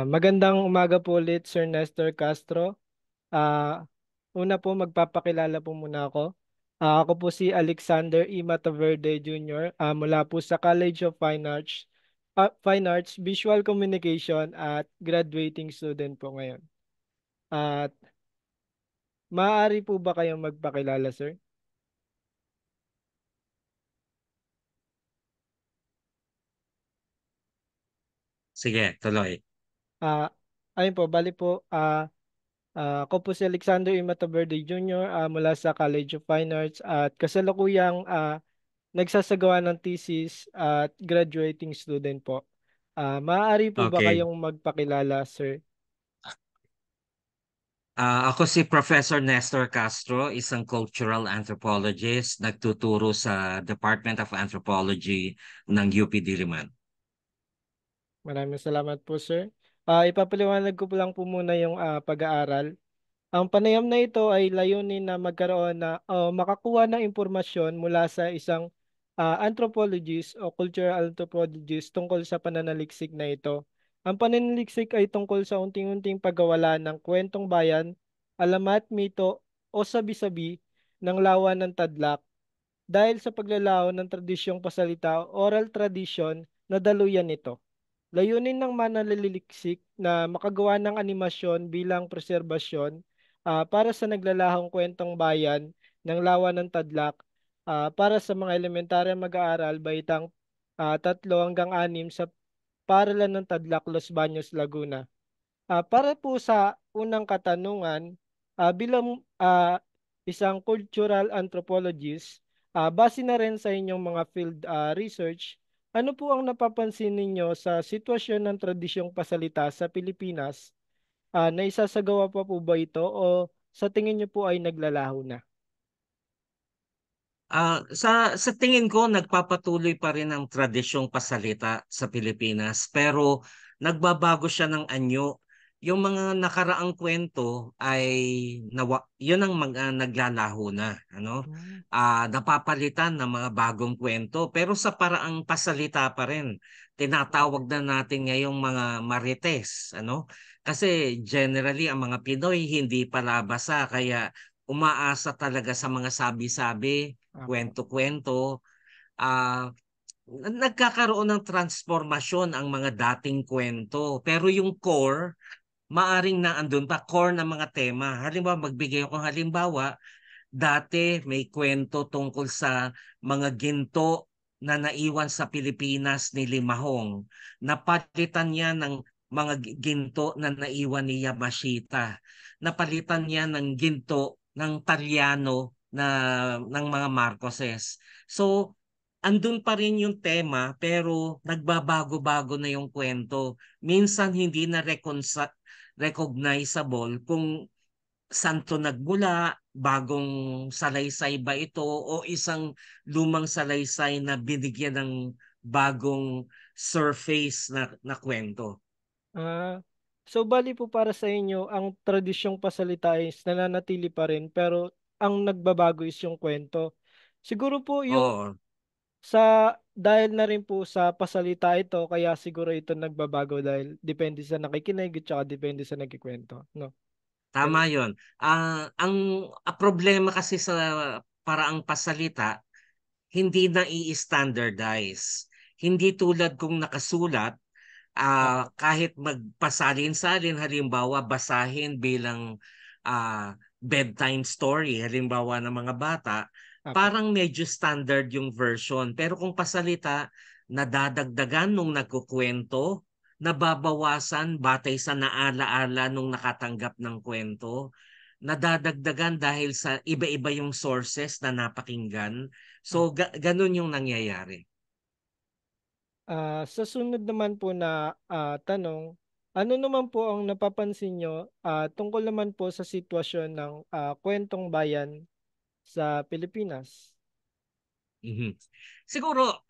Magandang umaga po ulit, Sir Nestor Castro. Ah, Una po, magpapakilala po muna ako. Ako po si Alexander E. Mataverde Jr. Mula po sa College of Fine Arts, Visual Communication at graduating student po ngayon. At maaari po ba kayong magpakilala, sir? Sige, tuloy. Ah, Ayun po, bali po, ako po si Alexander E. Mataverde Jr. Mula sa College of Fine Arts at kasalukuyang nagsasagawa ng thesis at graduating student po. Maaari po ba Okay. kayong magpakilala, sir? Ako si Professor Nestor Castro, isang cultural anthropologist, nagtuturo sa Department of Anthropology ng UP Diliman. Maraming salamat po, sir. Ipapaliwanag ko po lang po muna yung pag-aaral. Ang panayam na ito ay layunin na magkaroon na makakuha ng impormasyon mula sa isang anthropologist o cultural anthropologist tungkol sa pananaliksik na ito. Ang pananaliksik ay tungkol sa unting-unting pagkawala ng kwentong bayan, alamat, mito o sabi-sabi ng lawan ng tadlak dahil sa paglalaho ng tradisyong pasalita o oral tradition na daluyan nito. Layunin ng mananaliksik na makagawa ng animasyon bilang preserbasyon para sa naglalahong kwentong bayan ng lawa ng Tadlak para sa mga elementaryang mag-aaral baitang 3 hanggang 6 sa Paralan ng Tadlak, Los Baños, Laguna. Para po sa unang katanungan, bilang isang cultural anthropologist, base na rin sa inyong mga field research, ano po ang napapansin ninyo sa sitwasyon ng tradisyong pasalita sa Pilipinas? Naisasagawa pa po ba ito o sa tingin niyo po ay naglalaho na? Sa tingin ko, nagpapatuloy pa rin ang tradisyong pasalita sa Pilipinas, pero nagbabago siya ng anyo. Yung mga nakaraang kwento ay yun ang mga naglalaho na, ano? Hmm. Napapalitan ng mga bagong kwento, pero sa paraang pasalita pa rin. Tinatawag na natin ngayong mga marites, ano? Kasi generally ang mga Pinoy hindi palabasa, kaya umaasa talaga sa mga sabi-sabi, Apo. kwento-kwento. ah Nagkakaroon ng transformasyon ang mga dating kwento. Pero yung core, maaring na andun pa, core ng mga tema. Halimbawa, magbigay ako ng halimbawa, dati may kwento tungkol sa mga ginto na naiwan sa Pilipinas ni Limahong. Napalitan niya ng mga ginto na naiwan ni Yamashita. Napalitan niya ng ginto ng Talyano na ng mga Marcoses. So, andun pa rin yung tema pero nagbabago-bago na yung kwento. Minsan hindi na recognizable kung saan to nagmula, bagong salaysay ba ito o isang lumang salaysay na binigyan ng bagong surface na kwento. Ah, so bali po para sa inyo, ang tradisyong pasalita is nananatili pa rin pero ang nagbabago is yung kwento. Siguro po yung Oo, dahil na rin po sa pasalita ito kaya siguro ito nagbabago dahil depende sa nakikinig at saka depende sa nagkikwento, no? tama Ganun. yon. Ang problema kasi sa paraang pasalita, hindi na i-standardize. Hindi tulad kung nakasulat, Apo. kahit magpasalin-salin, halimbawa basahin bilang bedtime story, halimbawa ng mga bata, Apo. parang medyo standard yung version. Pero kung pasalita, nadadagdagan nung nagkukwento, nababawasan batay sa naalaala nung nakatanggap ng kwento, nadadagdagan dahil sa iba-iba yung sources na napakinggan. So, Apo. ganun yung nangyayari. Sa sunod naman po na tanong, ano naman po ang napapansin nyo tungkol naman po sa sitwasyon ng kwentong bayan sa Pilipinas? Mhm. Siguro,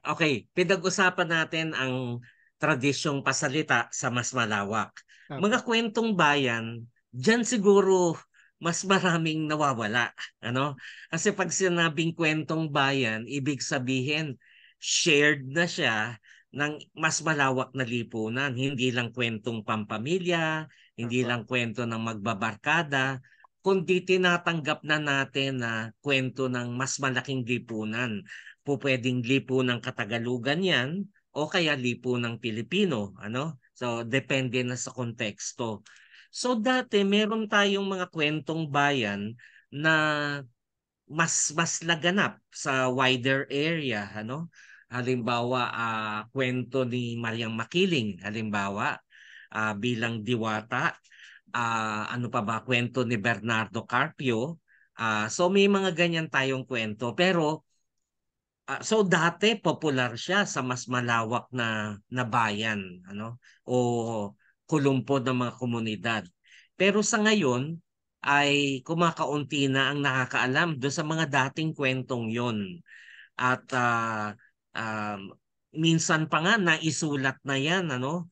okay, pinag-usapan natin ang tradisyong pasalita sa mas malawak. Mga Apo. kwentong bayan, diyan siguro mas maraming nawawala, ano? Kasi pag sinabing kwentong bayan, ibig sabihin shared na siya ng mas malawak na lipunan, hindi lang kwentong pampamilya, hindi Opo. lang kwento ng magbabarkada, kundi tinatanggap na natin na kwento ng mas malaking lipunan. Pwedeng lipunang Katagalugan yan o kaya lipunang Pilipino, ano? So depende na sa konteksto. So dati meron tayong mga kwentong bayan na mas laganap sa wider area, ano? Halimbawa, kwento ni Mariang Makiling, halimbawa, bilang diwata, ano pa ba, kwento ni Bernardo Carpio. So may mga ganyan tayong kwento, pero so dati popular siya sa mas malawak na bayan, ano? O kulumpod ng mga komunidad. Pero sa ngayon ay kumakaunti na ang nakakaalam do sa mga dating kwentong 'yon. At minsan pa nga naisulat na 'yan, ano?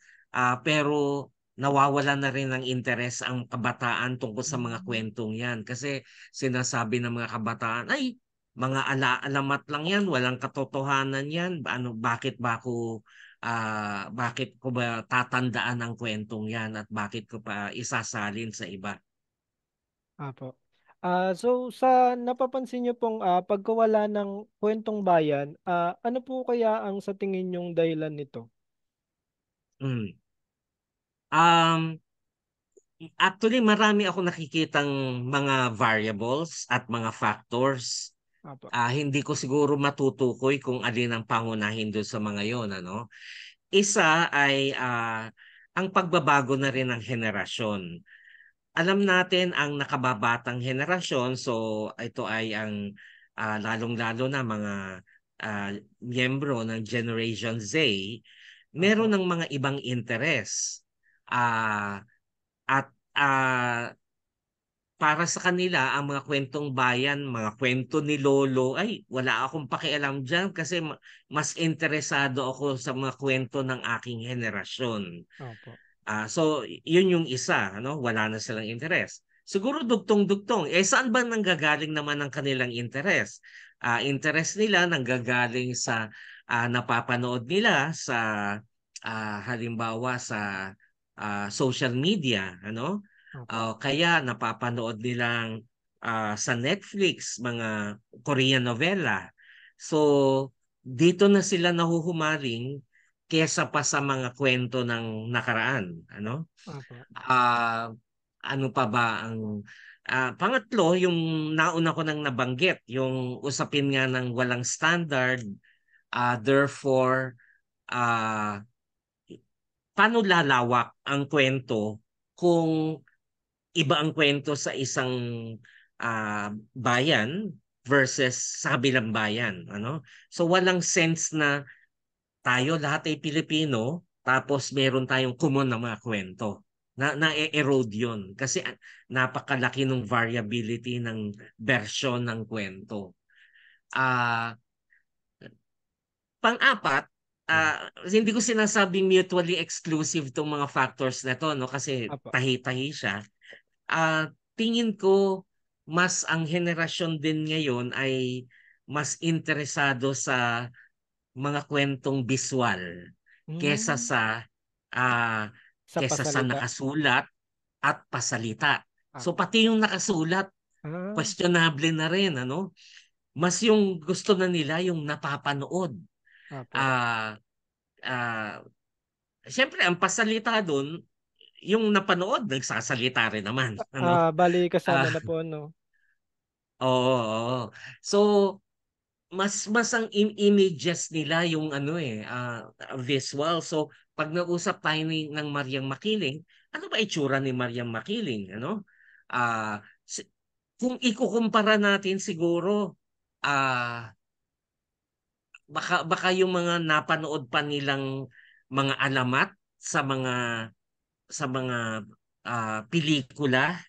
Pero nawawala na rin ng interes ang kabataan tungkol sa mga Mm. kwentong 'yan kasi sinasabi ng mga kabataan, ay mga alamat lang 'yan, walang katotohanan 'yan. Ano, bakit ko ba tatandaan ang kwentong 'yan at bakit ko pa isasalin sa iba? Opo. So sa napapansin niyo pong, pagkawala ng kuwentong bayan, ano po kaya ang sa tingin niyong dahilan nito? Mm. Um, Actually, marami ako nakikitang mga variables at mga factors. Opo. Hindi ko siguro matutukoy kung alin ang pangunahin doon sa mga yon, ano. Isa ay ang pagbabago na rin ng henerasyon. Alam natin ang nakababatang henerasyon, so ito ay ang lalong-lalo na mga miyembro ng Generation Z, meron Opo. ng mga ibang interes. Ah, at para sa kanila, ang mga kwentong bayan, mga kwento ni Lolo, ay wala akong pakialam diyan kasi mas interesado ako sa mga kwento ng aking henerasyon. Opo. So yun yung isa, ano, wala na silang interes. Siguro dugtong-dugtong. Saan ba nanggagaling naman ang kanilang interes? Interes nila nanggagaling sa napapanood nila sa halimbawa sa social media, ano? Opo. Kaya napapanood nilang sa Netflix mga Korean novela. So dito na sila nahuhumaling kesa pa sa mga kwento ng nakaraan, ano? Opo. Ah, Ano pa ba ang pangatlo, yung nauna ko nang nabanggit, yung usapin nga ng walang standard, therefore ah paano lalawak ang kwento kung iba ang kwento sa isang bayan versus sa kabilang bayan, ano? So walang sense na tayo lahat ay Pilipino, tapos meron tayong common na mga kwento. Opo. Na-erode yun kasi napakalaki ng variability ng version ng kwento. Ah, Pang-apat, hindi ko sinasabing mutually exclusive tong mga factors na to, no, kasi Opo. tahi-tahi siya. Tingin ko mas ang henerasyon din ngayon ay mas interesado sa mga kwentong biswal kesa Hmm. sa ah, Sa pasalita. nakasulat at pasalita. So Opo. pati yung nakasulat, Ah. questionable na rin, ano? Mas yung gusto na nila yung napapanood. Opo. Ah, ah, Siyempre ang pasalita doon, yung napanood nagsasalita rin naman, ano? Bale kasama Ah, na po 'no? Oo, oo. So mas ang images nila yung ano visual. So pag nausap tayo ng Mariang Makiling, ano ba itsura ni Mariang Makiling, ano? Ah kung ikukumpara natin siguro, ah baka yung mga napanood pa nilang mga alamat sa mga pelikula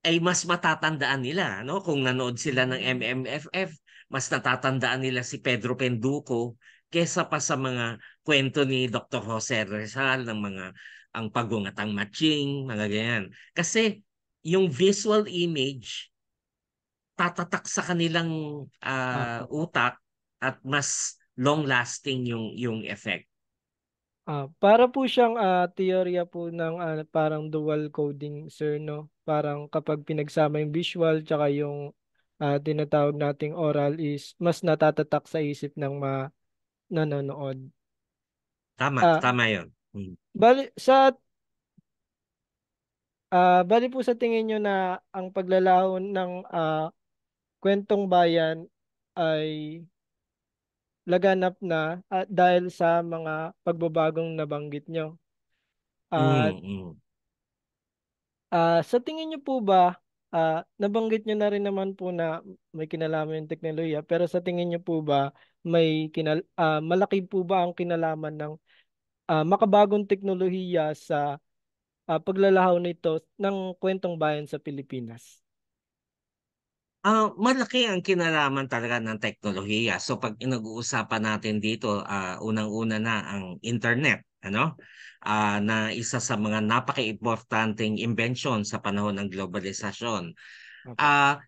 ay mas matatandaan nila, no? Kung nanood sila ng Hmm. MMFF, mas natatandaan nila si Pedro Penduko kesa pa sa mga kwento ni Dr. Jose Rizal ng mga ang Pagungatang Matching, mga ganyan. Kasi yung visual image tatatak sa kanilang Opo. utak at mas long lasting yung effect. Para po siyang teorya po ng parang dual coding, sir, no? Parang kapag pinagsama yung visual tsaka yung tinatawag nating oral is mas natatatak sa isip ng nanonood. Tama, Ah, tama yun. Hmm. bali po sa tingin nyo na ang paglalaho ng kwentong bayan ay laganap na dahil sa mga pagbabagong nabanggit nyo. At Mm, mm. sa tingin niyo po ba, nabanggit niyo na rin naman po na may kinalaman yung teknolohiya, pero sa tingin niyo po ba malaki po ba ang kinalaman ng makabagong teknolohiya sa paglalahaw nito ng kwentong bayan sa Pilipinas? Malaki ang kinalaman talaga ng teknolohiya. So pag inag-uusapan natin dito, unang-una na ang internet, ano? Na isa sa mga napaka-importanteng imbensyon sa panahon ng globalisasyon. Opo. Ah,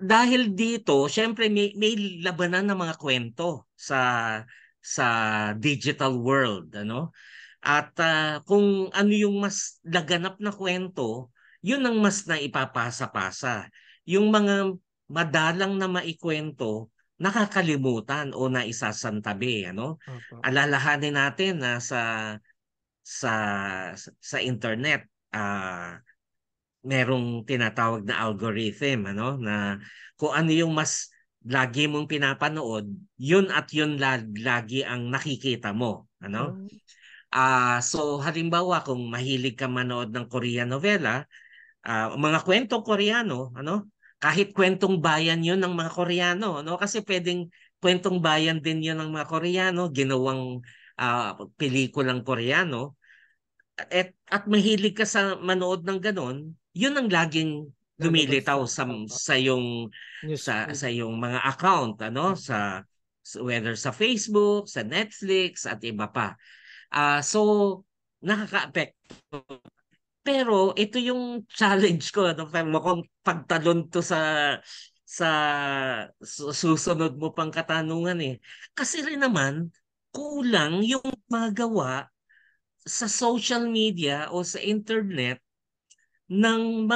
dahil dito, syempre may labanan ng mga kwento sa digital world, ano? At kung ano yung mas laganap na kwento, yun ang mas naipapasa-pasa. Yung mga madalang na maikwento, nakakalimutan o naisasantabi, ano? Opo. Alalahanin natin na sa sa internet, merong tinatawag na algorithm, ano, na kung ano yung mas lagi mong pinapanood, yun at yun lagi ang nakikita mo, ano? Um, So halimbawa kung mahilig ka manood ng Korean novela, mga kwentong Koreano, ano? Kahit kwentong bayan 'yun ng mga Koreano, ano? Kasi pwedeng kwentong bayan din 'yun ng mga Koreano, ginawang pelikulang Koreano. At mahilig ka sa manood ng ganon, 'yun ang laging lalabas lumilitaw sa opo, sa yung newsfeed. sa yung mga account, ano? Whether sa Facebook, sa Netflix at iba pa. So nakaka-apekto. Pero ito yung challenge ko, ano, mukhang pagtalon to sa susunod mo pang katanungan eh. Kasi rin naman, kulang yung magawa sa social media o sa internet ng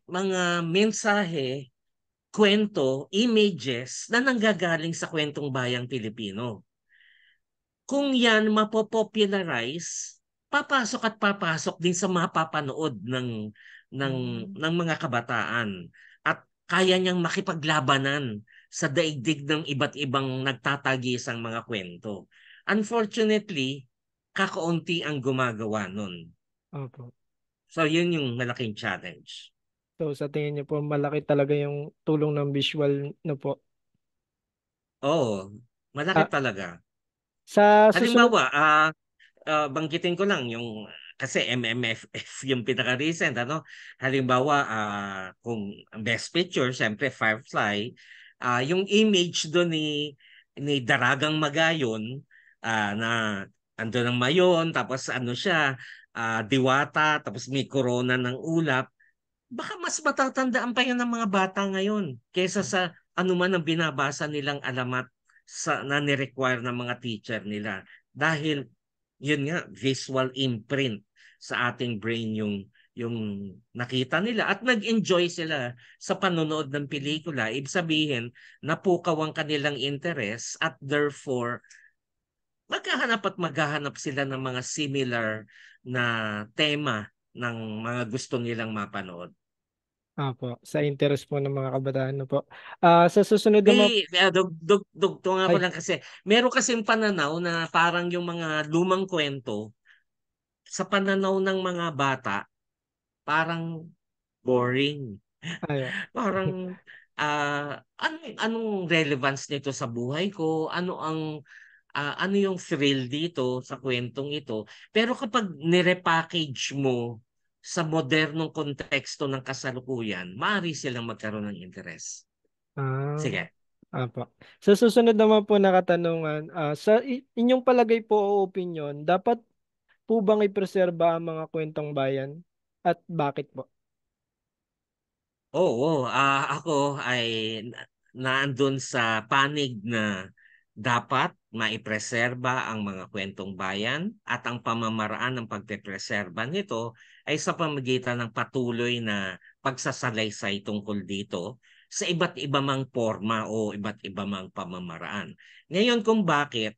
mga mensahe, kwento, images na nanggagaling sa kwentong bayang Pilipino. Kung yan mapopopularize, papasok at papasok din sa mapapanood ng Mm, ng mga kabataan at kaya niyang makipaglabanan sa daigdig ng iba't ibang nagtatagisang mga kwento. Unfortunately, kakaunti ang gumagawa nun. opo. So yun yung malaking challenge. So sa tingin niyo po malaki talaga yung tulong ng visual no po. Oo, malaki Ah, talaga. sa susunod, Halimbawa, banggitin ko lang yung kasi MMFF yung pinaka-recent, ano. Halimbawa, kung ang best picture syempre Firefly, yung image doon ni Daragang Magayon, na ando ng mayon tapos ano siya, diwata tapos may corona ng ulap, baka mas matatandaan pa yan ng mga bata ngayon kaysa sa anuman ang binabasa nilang alamat na ni-require ng mga teacher nila. Dahil yun nga, visual imprint sa ating brain yung nakita nila at nag-enjoy sila sa panonood ng pelikula. Ibig sabihin, napukaw ang kanilang interest at therefore maghahanap sila ng mga similar na tema ng mga gusto nilang mapanood. opo, sa interest po ng mga kabataan no po. Sa susunod naman, Dugtungan nga ko ay, lang kasi meron kasing pananaw na parang yung mga lumang kwento sa pananaw ng mga bata parang boring. ay, Parang anong relevance nito sa buhay ko? Ano yung thrill dito sa kwentong ito? Pero kapag nirepackage mo sa modernong konteksto ng kasalukuyan, maaari silang magkaroon ng interes. ah, Sige. Apo. Sa susunod naman po na katanungan, inyong palagay po o opinion, dapat po bang ipreserba ang mga kwentong bayan? At bakit po? Oo, ako ay naandun sa panig na dapat maipreserba ang mga kwentong bayan at ang pamamaraan ng pagpepreserba nito ay sa pamamagitan ng patuloy na pagsasalaysay tungkol dito sa iba't iba mang forma o iba't iba mang pamamaraan. Ngayon kung bakit,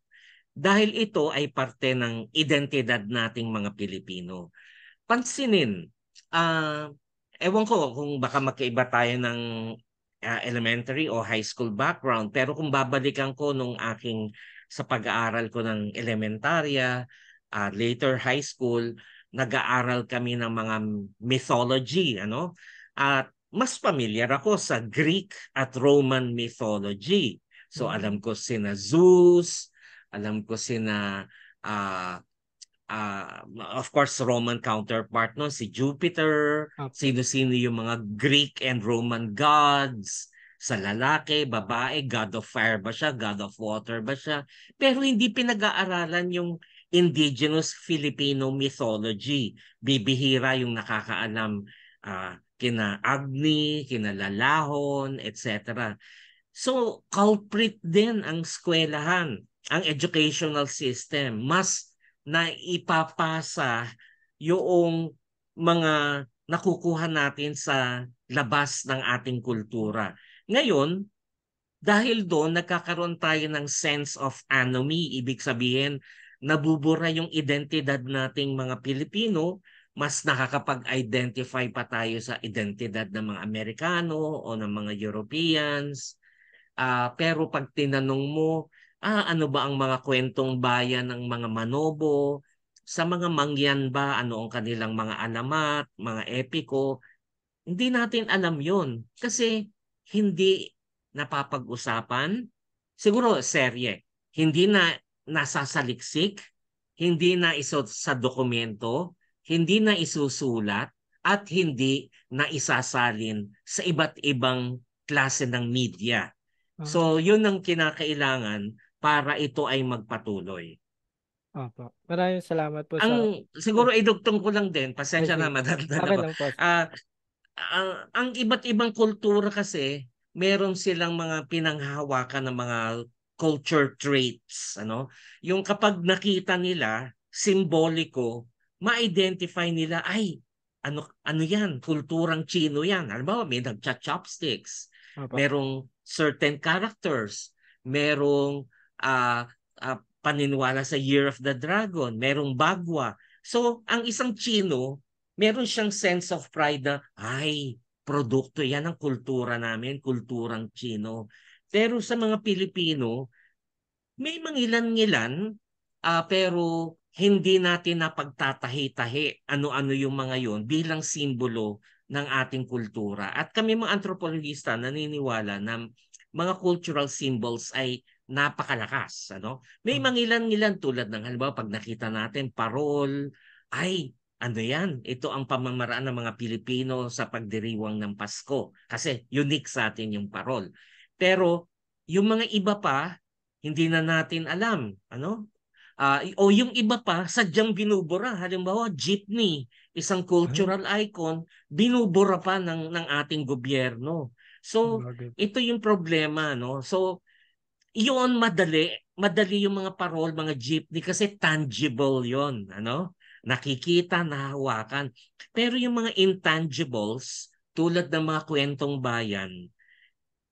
dahil ito ay parte ng identidad nating mga Pilipino. Pansinin, ah, ewan ko kung baka magkaiba tayo ng elementary o high school background, pero kung babalikan ko nung aking sa pag-aaral ko ng elementarya, later high school, nag-aaral kami ng mga mythology, ano? At mas familiar ako sa Greek at Roman mythology. So Mm. alam ko sina Zeus, alam ko sina ah, ah, of course, Roman counterpart no, si Jupiter, Opo. sino-sino yung mga Greek and Roman gods, sa lalaki, babae, God of Fire ba siya, God of Water ba siya, pero hindi pinag-aaralan yung indigenous Filipino mythology. Bibihira yung nakakaalam kina Agni, kina Lalahon, etc. So, culprit din ang eskwelahan, ang educational system. Mas na ipapasa yung mga nakukuha natin sa labas ng ating kultura. Ngayon, dahil doon nagkakaroon tayo ng sense of anomie, ibig sabihin nabubura yung identidad nating mga Pilipino, mas nakakapag-identify pa tayo sa identidad ng mga Amerikano o ng mga Europeans. Pero pag tinanong mo, ano ba ang mga kwentong bayan ng mga Manobo? Sa mga Mangyan ba, ano ang kanilang mga alamat, mga epiko? Hindi natin alam yon kasi hindi napapag-usapan. Siguro serye, hindi na nasasaliksik, hindi na iso sa dokumento, hindi na isusulat, at hindi na isasalin sa iba't ibang klase ng media. Ah, So, yun ang kinakailangan para ito ay magpatuloy. opo. Maraming salamat po sa Siguro idugtong ko lang din, ay pasensya na sige. madagdag Okay ako. lang po. Ah, ang iba't ibang kultura kasi, meron silang mga pinanghahawakan ng mga culture traits, ano? Yung kapag nakita nila, simboliko, ma-identify nila, ay, ano yan, kulturang Chino yan. Halimbawa, may nagcha-chopsticks, Opo. merong certain characters, merong paniniwala sa Year of the Dragon, merong bagwa. So, ang isang Chino, meron siyang sense of pride na, ay, produkto yan ng kultura namin, kulturang Chino. Pero sa mga Pilipino, may mangilan-ngilan, pero hindi natin napagtatahi-tahi ano-ano yung mga yon bilang simbolo ng ating kultura. At kami mga antropologista naniniwala na mga cultural symbols ay napakalakas. Ano? May Ah, mangilan-ngilan tulad ng halimbawa pag nakita natin parol, ay ano yan? Ito ang pamamaraan ng mga Pilipino sa pagdiriwang ng Pasko. Kasi unique sa atin yung parol. Pero yung mga iba pa, hindi na natin alam, ano? O yung iba pa, sadyang binubura. Halimbawa, jeepney, isang ah, cultural icon, binubura pa ng ating gobyerno. So, bagay po. ito yung problema, no? So, iyon madali yung mga parol, mga jeepney kasi tangible yon, ano? Nakikita, nahawakan. Pero yung mga intangibles, tulad ng mga kwentong bayan,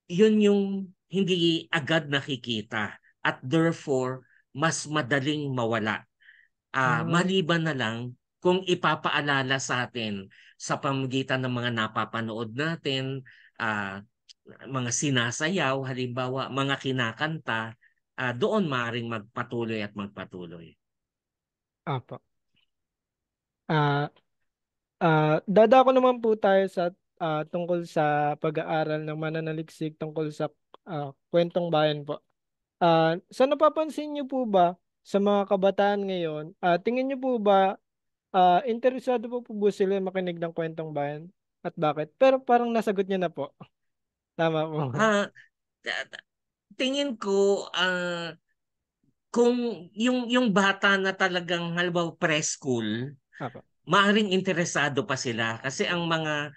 yun yung hindi agad nakikita at therefore mas madaling mawala. Ah, Maliban na lang kung ipapaalala sa atin sa pamamagitan ng mga napapanood natin, mga sinasayaw, halimbawa mga kinakanta, doon maaaring magpatuloy at magpatuloy. opo. Ah, dadako naman po tayo sa tungkol sa pag-aaral ng mananaliksik tungkol sa kwentong bayan po. Sa napapansin niyo po ba sa mga kabataan ngayon, tingin niyo po ba interesado po ba sila makinig ng kwentong bayan at bakit? Pero parang nasagot niyo na po. Tama po. Ah, tingin ko kung yung bata na talagang halimbawa preschool, Apo. maaring interesado pa sila kasi ang mga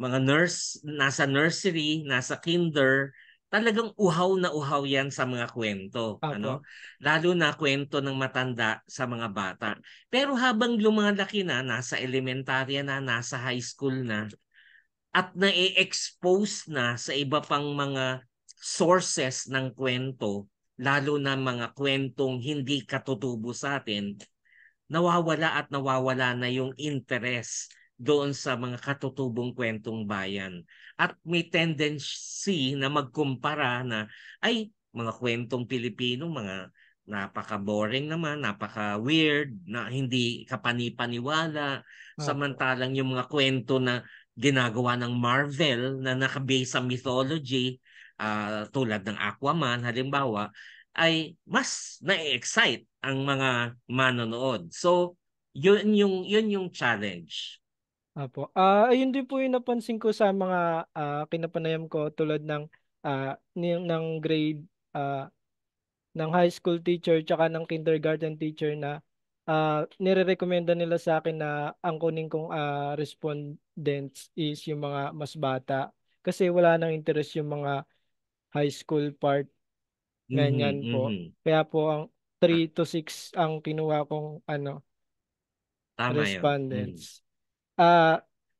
nurse nasa nursery, nasa kinder, talagang uhaw na uhaw yan sa mga kwento, Opo. ano? Lalo na kwento ng matanda sa mga bata. Pero habang lumalaki na, nasa elementarya na, nasa high school na, at na-expose na sa iba pang mga sources ng kwento, lalo na mga kwentong hindi katutubo sa atin, nawawala at nawawala na yung interest doon sa mga katutubong kwentong bayan. At may tendency na magkumpara na, ay, mga kwentong Pilipino, mga napaka-boring naman, napaka-weird, na hindi kapani-paniwala. Opo. Samantalang yung mga kwento na ginagawa ng Marvel na nakabase sa mythology, tulad ng Aquaman, halimbawa, ay mas na-excite ang mga manonood. So, yun yung challenge. Opo. Ayun din po yung napansin ko sa mga kinapanayam ko tulad ng ng grade ng high school teacher tsaka ng kindergarten teacher na nire-recommenda nila sa akin na ang kunin kong respondents is yung mga mas bata kasi wala nang interest yung mga high school part, Mhm, ganyan po. mhm. Kaya po ang Ah, 3 to 6 ang kinuha kong tama yun. Mhm. respondents.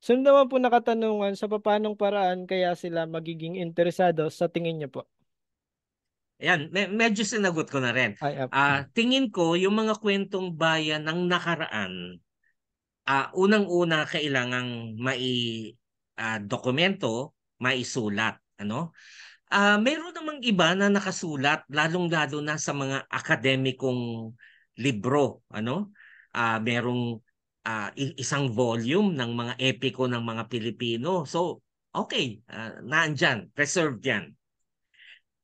Sunod naman po na katanungan, sa papanong paraan kaya sila magiging interesado sa tingin niyo po? Ayan, medyo sinagot ko na rin. Ay, Tingin ko, yung mga kwentong bayan ng nakaraan, unang-una kailangang dokumento, maisulat. Ano? Meron namang iba na nakasulat, lalong-lalo na sa mga akademikong libro. Ano? Merong isang volume ng mga epiko ng mga Pilipino. So, okay, naandyan, preserved yan.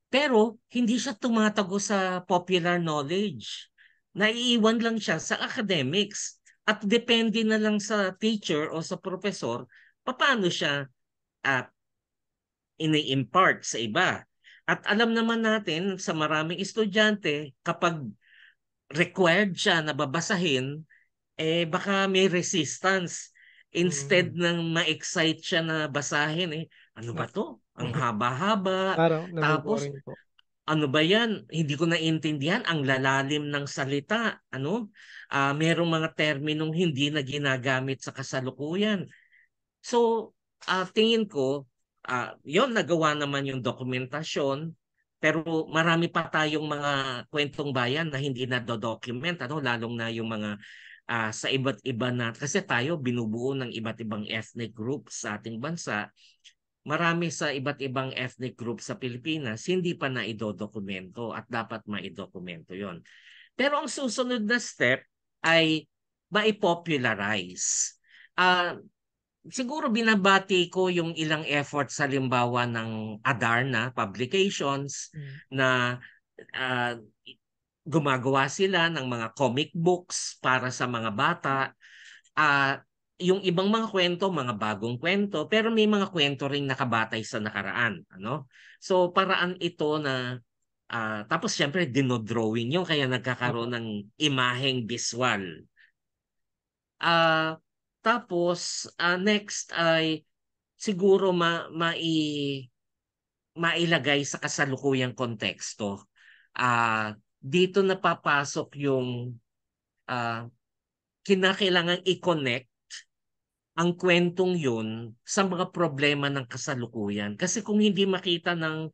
Pero hindi siya tumatago sa popular knowledge. Naiiwan lang siya sa academics. At depende na lang sa teacher o sa professor paano siya uh, ini-impart sa iba. At alam naman natin sa maraming estudyante, kapag required siya na babasahin, baka may resistance. Instead mm, ng ma-excite siya na basahin, ano na, ba to? Ang haba-haba. parang Tapos, naboboring po. ano ba yan? Hindi ko naintindihan ang lalalim ng salita. Ano? Merong mga terminong hindi na ginagamit sa kasalukuyan. So, tingin ko, yon nagawa naman yung dokumentasyon, pero marami pa tayong mga kwentong bayan na hindi na document, ano, lalong na yung mga sa iba't iba na, kasi tayo binubuo ng iba't ibang ethnic groups sa ating bansa. Marami sa iba't ibang ethnic groups sa Pilipinas, hindi pa na idodokumento at dapat maidokumento yon. Pero ang susunod na step ay maipopularize. Ah, Siguro binabati ko yung ilang efforts sa limbawa ng Adarna Publications Mm. na ah, gumagawa sila ng mga comic books para sa mga bata. Ah, yung ibang mga kwento, mga bagong kwento, pero may mga kwento ring nakabatay sa nakaraan, ano? So paraan ito na tapos syempre dinodrawing yun kaya nagkakaroon Opo. ng imaheng visual. Ah, Tapos next ay siguro mailagay sa kasalukuyang konteksto. Dito napapasok yung ah, kinakailangan i-connect ang kwentong yun sa mga problema ng kasalukuyan. Kasi kung hindi makita ng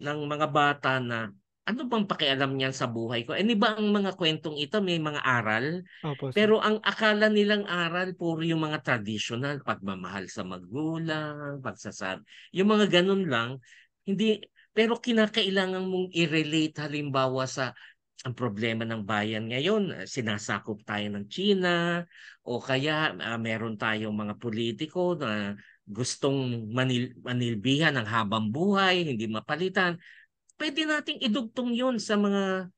mga bata na ano bang pakialam niyan sa buhay ko? Di ba ang mga kwentong ito may mga aral? Opo, sir. Pero ang akala nilang aral puro yung mga traditional, pagmamahal sa magulang, pagsasabi. Yung mga ganun lang, hindi, pero kinakailangan mong i-relate halimbawa sa ang problema ng bayan ngayon, sinasakop tayo ng China o kaya meron tayong mga politiko na gustong manilbihan ng habang buhay, hindi mapalitan. Pwede nating idugtong yun sa mga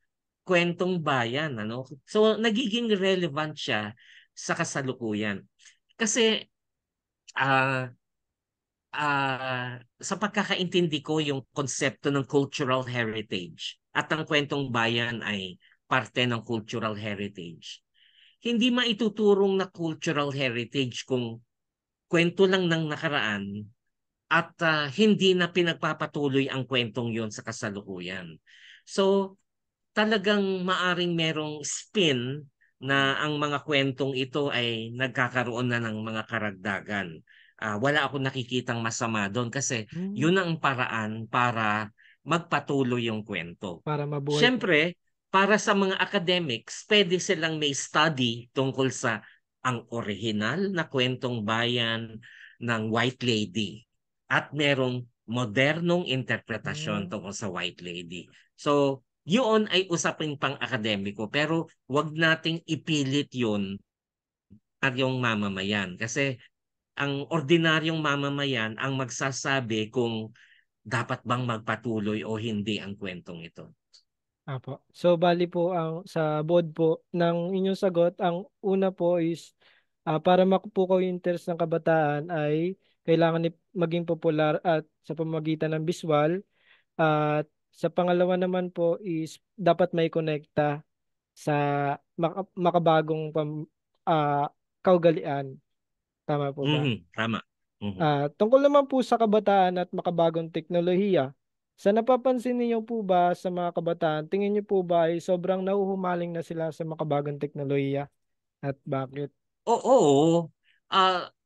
kwentong bayan. Ano? So, nagiging relevant siya sa kasalukuyan. Kasi, ah sa pagkakaintindi ko yung konsepto ng cultural heritage at ang kwentong bayan ay parte ng cultural heritage. Hindi maituturong na cultural heritage kung kwento lang ng nakaraan at hindi na pinagpapatuloy ang kwentong yon sa kasalukuyan. So, talagang maaring merong spin na ang mga kwentong ito ay nagkakaroon na ng mga karagdagan. Wala akong nakikitang masama doon kasi Hmm, yun ang paraan para magpatuloy yung kwento. para mabuhay po. Siyempre, para sa mga academics, pwede silang may study tungkol sa ang orihinal na kwentong bayan ng White Lady at merong modernong interpretasyon Hmm, tungkol sa White Lady. So, yun ay usapin pang akademiko pero wag nating ipilit yun at yung mamamayan kasi ang ordinaryong mamamayan ang magsasabi kung dapat bang magpatuloy o hindi ang kwentong ito. apo. So bali po ang sa board po ng inyong sagot, ang una po is para makupukaw yung interest ng kabataan ay kailangan maging popular at sa pamamagitan ng visual. At sa pangalawa naman po is dapat may konekta sa makabagong kaugalian. Tama po ba? Tama. Mhm. Tungkol naman po sa kabataan at makabagong teknolohiya, sa napapansin niyo po ba sa mga kabataan, tingin niyo po ba ay sobrang nahuhumaling na sila sa makabagong teknolohiya at bakit? Oo,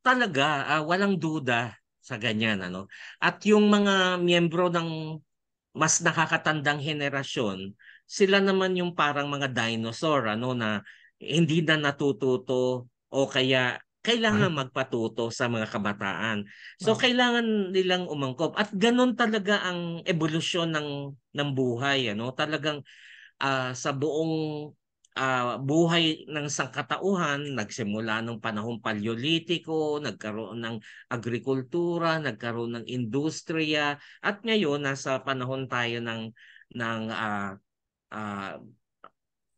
talaga, walang duda sa ganyan, ano. At yung mga miyembro ng mas nakakatandang henerasyon, sila naman yung parang mga dinosaur, ano, na hindi na natututo o kaya kailangan magpatuto sa mga kabataan. So Ah, kailangan nilang umangkop at ganun talaga ang ebolusyon ng buhay, ano. Talagang sa buong buhay ng sangkatauhan, nagsimula nung panahong Paleolitiko, nagkaroon ng agrikultura, nagkaroon ng industriya, at ngayon nasa panahon tayo ng ah,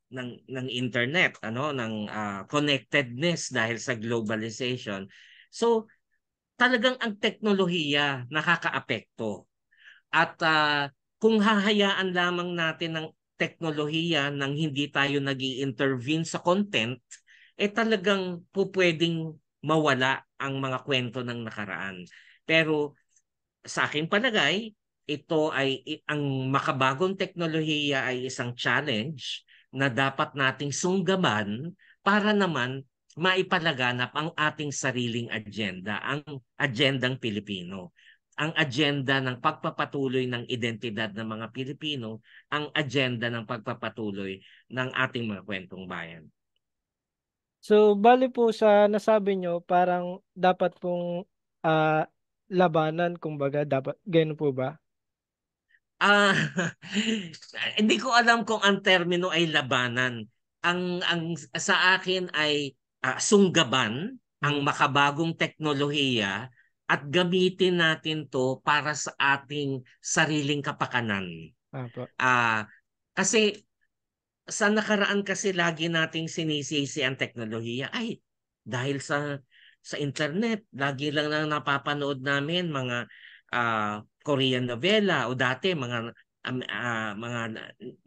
ng internet, ano, ng connectedness dahil sa globalization. So, talagang ang teknolohiya nakakaapekto at kung hahayaan lamang natin ng teknolohiya nang hindi tayo nag-i-intervene sa content, talagang pupwedeng mawala ang mga kwento ng nakaraan. Pero sa aking palagay, ang makabagong teknolohiya ay isang challenge na dapat nating sunggaban para naman maipalaganap ang ating sariling agenda, ang agendang Pilipino. Ang agenda ng pagpapatuloy ng identidad ng mga Pilipino, ang agenda ng pagpapatuloy ng ating mga kwentong bayan. so bali po sa nasabi nyo, parang dapat pong ah, labanan, kumbaga, dapat, ganun po ba? Ah, hindi ko alam kung ang termino ay labanan. Ang sa akin ay sunggaban ang Hmm, makabagong teknolohiya at gamitin natin 'to para sa ating sariling kapakanan. apo. Ah, kasi sa nakaraan kasi lagi nating sinisisi ang teknolohiya ay dahil sa internet lagi lang nang napapanood namin mga Korean novela o dati mga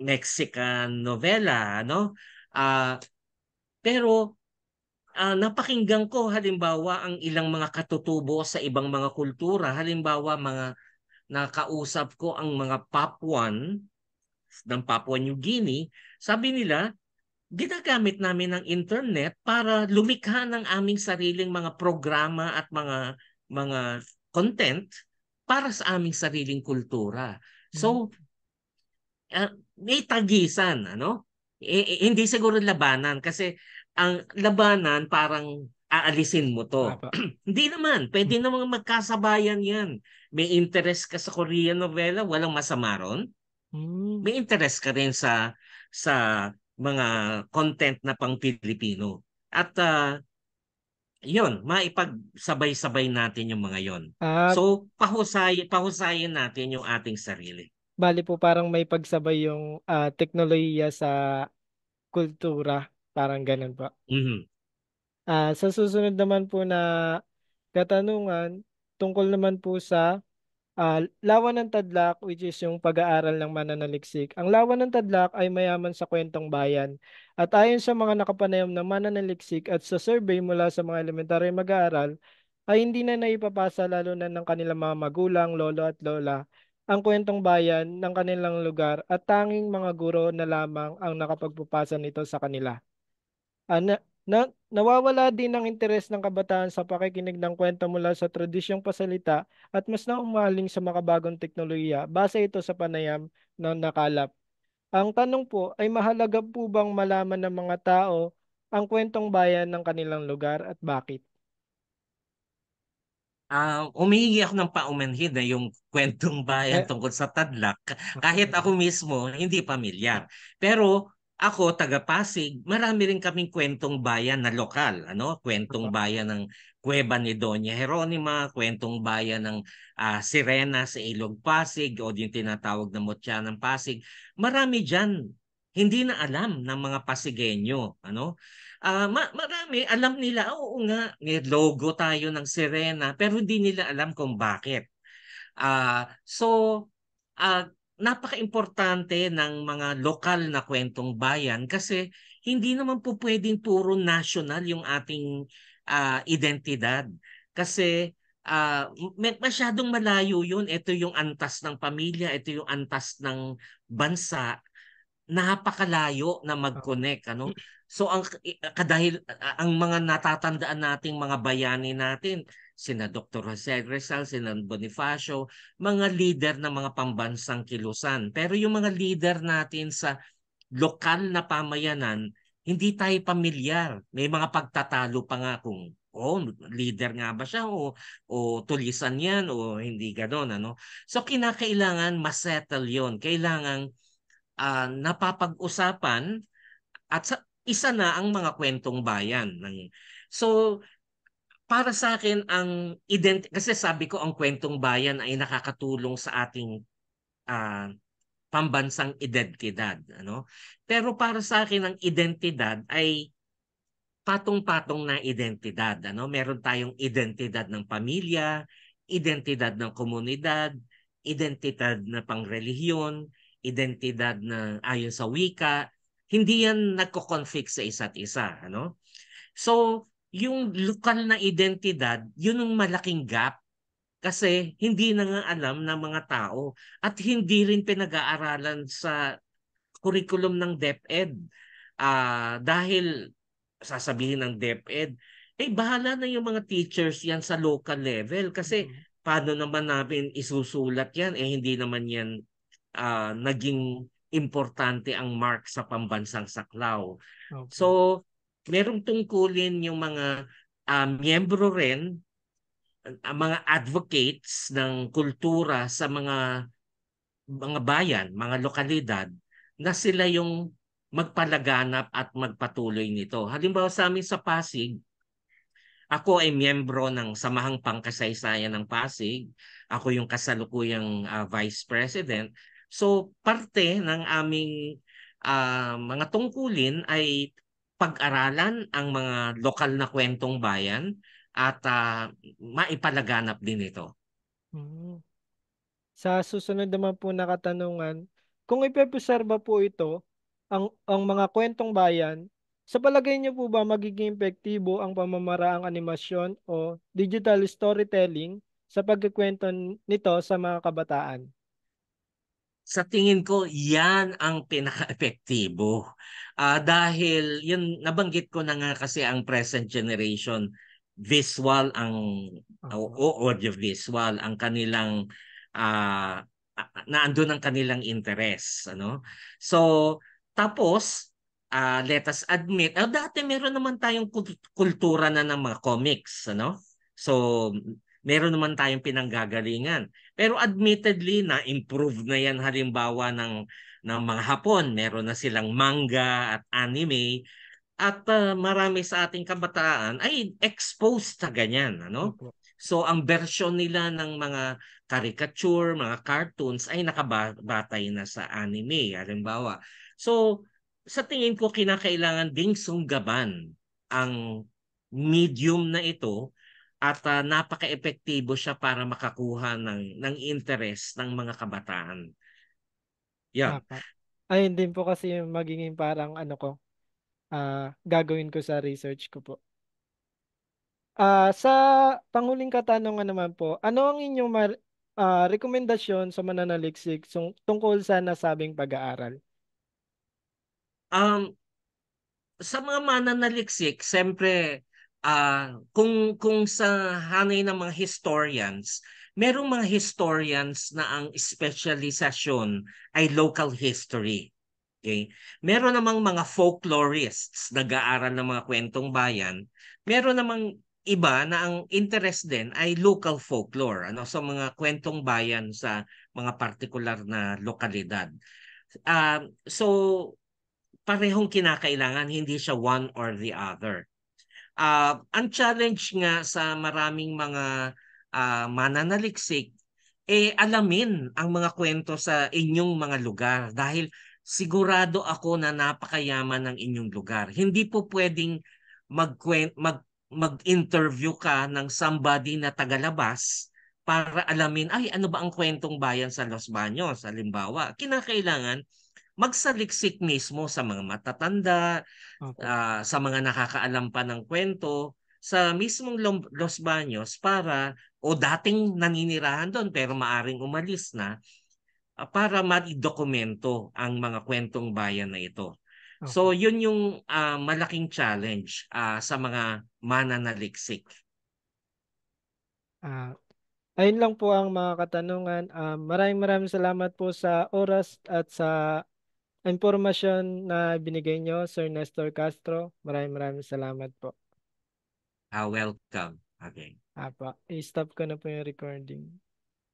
Mexican novela, ano. Ah, pero napakinggan ko halimbawa ang ilang mga katutubo sa ibang mga kultura, halimbawa mga nakausap ko ang mga Papuan ng Papua New Guinea. Sabi nila ginagamit namin ang internet para lumikha ng aming sariling mga programa at mga content para sa aming sariling kultura. Hmm, So, may tagisan, ano? Hindi siguro labanan kasi ang labanan parang aalisin mo to. apo. Hindi naman, pwede namang magkasabayan 'yan. May interest ka sa Korean novela, walang masama ron. Hmm. May interest ka rin sa mga content na pang Pilipino. At yun, maipagsabay-sabay natin yung mga yon. Ah, So, pahusayin natin yung ating sarili. bali po parang may pagsabay yung teknolohiya sa kultura, parang ganun po. Mhm. Sa susunod naman po na katanungan, tungkol naman po sa lawan ng tadlak, which is yung pag-aaral ng mananaliksik. Ang lawan ng tadlak ay mayaman sa kwentong bayan. At ayon sa mga nakapanayam ng mananaliksik at sa survey mula sa mga elementarya mag-aaral, ay hindi na naipapasa lalo na ng kanilang mga magulang, lolo at lola ang kwentong bayan ng kanilang lugar at tanging mga guro na lamang ang nakapagpapasa nito sa kanila. Nawawala din ang interes ng kabataan sa pakikinig ng kwento mula sa tradisyong pasalita at mas naumaling sa makabagong teknolohiya base ito sa panayam na nakalap. Ang tanong po ay mahalaga po bang malaman ng mga tao ang kwentong bayan ng kanilang lugar at bakit? Humihingi ako ng paumanhin na yung kwentong bayan Eh, tungkol sa Tadlak. okay, Kahit ako sige. mismo, hindi pamilyar. Pero ako, taga Pasig, marami rin kaming kwentong bayan na lokal. Ano? Kwentong Opo. bayan ng Kuweba ni Doña Jeronima, kwentong bayan ng Sirena sa Ilog Pasig, o yung tinatawag na Mutya ng Pasig. Marami dyan. Hindi na alam ng mga Pasigenyo. Ano? Marami, alam nila, oo nga, may logo tayo ng Sirena, pero hindi nila alam kung bakit. So, ah, napaka-importante ng mga lokal na kwentong bayan kasi hindi naman po pwedeng puro national yung ating identidad. Kasi masyadong malayo yun. Ito yung antas ng pamilya, ito yung antas ng bansa, napakalayo na Opo. mag-connect, ano. So kadahil ang mga natatandaan nating mga bayani natin, sina Dr. Jose Rizal, sina Bonifacio, mga leader ng mga pambansang kilusan. Pero yung mga leader natin sa lokal na pamayanan, hindi tayo pamilyar. May mga pagtatalo pa nga kung leader nga ba siya o tulisan yan o hindi gano'n, ano. So kinakailangan masettle yon. Kailangan napapag-usapan at isa na ang mga kwentong bayan so para sa akin ang kasi sabi ko ang kwentong bayan ay nakakatulong sa ating ah, pambansang identidad, ano, pero para sa akin ang identidad ay patong-patong na identidad, ano, meron tayong identidad ng pamilya, identidad ng komunidad, identidad na pangrelihiyon, identidad na ayon sa wika. Hindi yan nagko-conflict sa isa't isa, ano? So, yung lokal na identidad, yun ang malaking gap kasi hindi na nga alam ng mga tao at hindi rin pinag-aaralan sa curriculum ng DepEd. Dahil sasabihin ng DepEd, bahala na yung mga teachers yan sa local level kasi Mhm. paano naman namin isusulat yan, hindi naman yan naging importante ang mark sa pambansang saklaw. Opo. So, merong tungkulin yung mga miyembro rin, ang mga advocates ng kultura sa mga bayan, mga lokalidad, na sila yung magpalaganap at magpatuloy nito. Halimbawa sa amin sa Pasig, ako ay miyembro ng Samahang Pangkasaysayan ng Pasig. Ako yung kasalukuyang Vice President. So parte ng aming mga tungkulin ay pag-aralan ang mga lokal na kwentong bayan at maipalaganap din ito. Hmm. Sa susunod naman po na katanungan, kung ipepreserba po ito, ang mga kwentong bayan, sa palagay niyo po ba magiging epektibo ang pamamaraang animasyon o digital storytelling sa pagkikwento nito sa mga kabataan? Sa tingin ko, yan ang pinaka-epektibo. Dahil, yun, nabanggit ko na nga kasi ang present generation, visual ang, Opo. o audio-visual, ang kanilang, naandun ang kanilang interest. Ano? So, tapos, let us admit, dati meron naman tayong kultura na ng mga comics. Ano? So, meron naman tayong pinanggagalingan. Pero admittedly na improve na yan halimbawa ng mga Hapon. Meron na silang manga at anime at marami sa ating kabataan ay exposed sa ganyan, ano? Opo. So ang version nila ng mga caricature, mga cartoons ay nakabatay na sa anime, halimbawa. So sa tingin ko kinakailangan ding sunggaban ang medium na ito at napaka-epektibo siya para makakuha ng interes ng mga kabataan. Yan. Apa. Ayun din po kasi yung magiging parang ano ko, gagawin ko sa research ko po. Sa panghuling katanungan naman po, ano ang inyong rekomendasyon sa mananaliksik tungkol sa nasabing pag-aaral? Um, sa mga mananaliksik, siyempre, kung sa hanay ng mga historians, merong mga historians na ang espesyalisasyon ay local history. Okay? Meron namang mga folklorists nag-aaral ng mga kwentong bayan. Meron namang iba na ang interest din ay local folklore, ano, sa mga kwentong bayan sa mga partikular na lokalidad. So parehong kinakailangan, hindi siya one or the other. Ang challenge nga sa maraming mga mananaliksik, alamin ang mga kwento sa inyong mga lugar dahil sigurado ako na napakayaman ng inyong lugar. Hindi po pwedeng mag-interview ka ng somebody na tagalabas para alamin, ay, ano ba ang kwentong bayan sa Los Baños? Halimbawa, kinakailangan magsaliksik mismo sa mga matatanda, Opo. sa mga nakakaalam pa ng kwento sa mismong Los Baños para o dating naninirahan doon pero maaring umalis na, para ma-dokumento ang mga kwentong bayan na ito. So Opo. yun yung malaking challenge sa mga mananaliksik. Ah, Ayun lang po ang mga katanungan. Maraming maraming salamat po sa oras at sa impormasyon na binigay nyo, Sir Nestor Castro. Maraming maraming salamat po. Welcome. Okay. I-stop ko na po yung recording.